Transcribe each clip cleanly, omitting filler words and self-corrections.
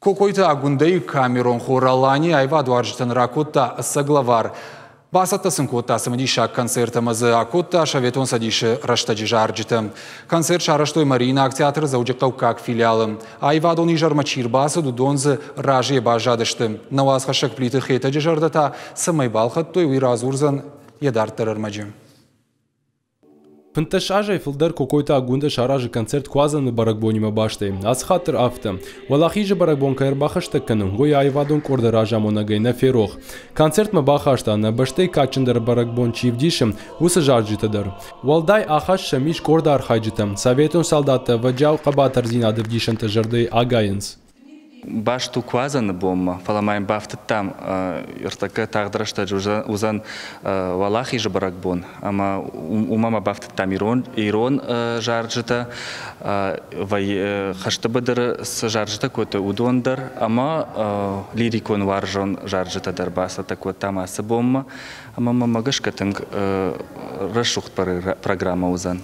Какой-то агундей Камерон Хоралани айваду аржитан ракутта саглавар. Басатта сынкутта самадиша концертамазы акутта шаветон садиши раштаджижа аржита. Концерт шараштой Марина театр заудикав как филиалом. Айвадон ижармачир баса дудонзы ражи бажадышты. Навазхашак плиты хета джижардата самай балхат той уиразурзан ядарттар армаджи. Фынташажай филдар какой-то агунда шаражи концерт квазаны баракбонима башты. Асхатыр авто. Валахижи баракбонка эрбахашта кану. Гоя айвадон корда ражамонагай на ферох. Концерт ма бахашта на баштай качындар баракбон чивдишим усы жарджитадар. Валдай ахаш шамиш корда архайджитам. Советон солдата ваджау кабатар зинадыр дишанта жарды агайынс. Башту квазаны бомма, фаламайм бафты там, иртака тагдырашта узан валахи же баракбон, ама умама бафты там ирон жарджита, вай хаштабадыр с жарджита койта удондар, ама лирикон варжон жарджита дарбаса такой там асы бомма, ама мамагашка тынг расшухт программа узан.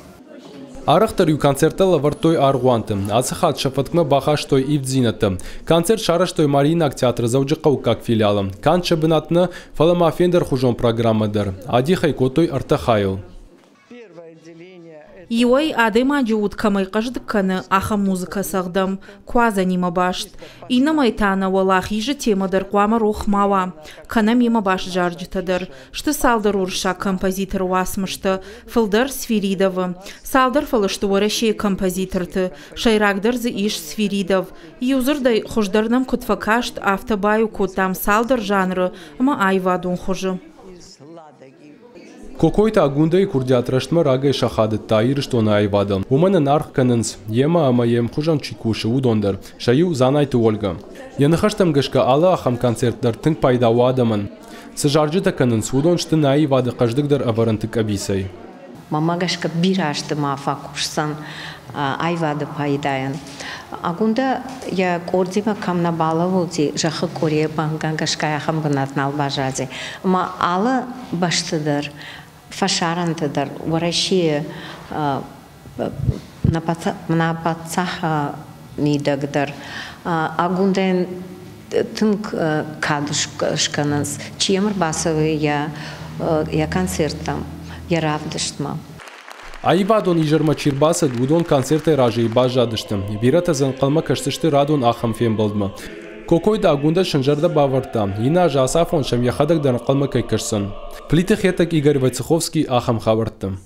Арахтарю концерта лавартой аргуантым. Ацхат шафаткма бахаштой ивдзинатым. Концерт шараштой Марина театра зауджикау как филиалом. Канча бынатны фаламафендер хужон программадар. Адихай котой артахайл. Иой адема джуд камай каждыканы аха музыка сагдам кваза нима башт. Ина майтана валахи же темадар квама рух мава. Кана мима баш жарджитадар. Что салдар урша композитор васмышты. Филдар Сфиридов. Салдар фалышты варашей композиторты. Шайрагдар за иш Сфиридов. Юзырдай хуждарнам кутфакашт автобаю кутам салдар жанры. Ама айвадун хужы. Какой-то агундай курдиатрашма рагай шахады таир что на айвадам. Умана нарх канынс. Ема амаем хужан чикуши удондар. Шаю занайту Ольга. Я нахаштам гашка ала ахам концертдар тынк пайда уадаман. Сажарджита канынс удон шты на айвады каждыгдар аварантык абисай. Мама гашка бирашты мафа кушсан айвады пайдаян. Агунда я кордима камна балавулди жахы кория банган гашка яхам бынатнал бажади. Ма ала баштыдар. Фашарантыдар, вараши на пацаха нидагдар, агунден тынк кадушканыз, чемр басовый я концертам, я равдыштма. Айвадон ижарма чирбаса дудон концерты ражи бажадыштым. Вирата занқалма каштышты радон ахам фем болдма. Какой-то агунда шанжарда баварта. Ина жасафон шам яхадак дан қалма кайкашсан. Плиты хетак Игорь Войцеховский ахам хабарты.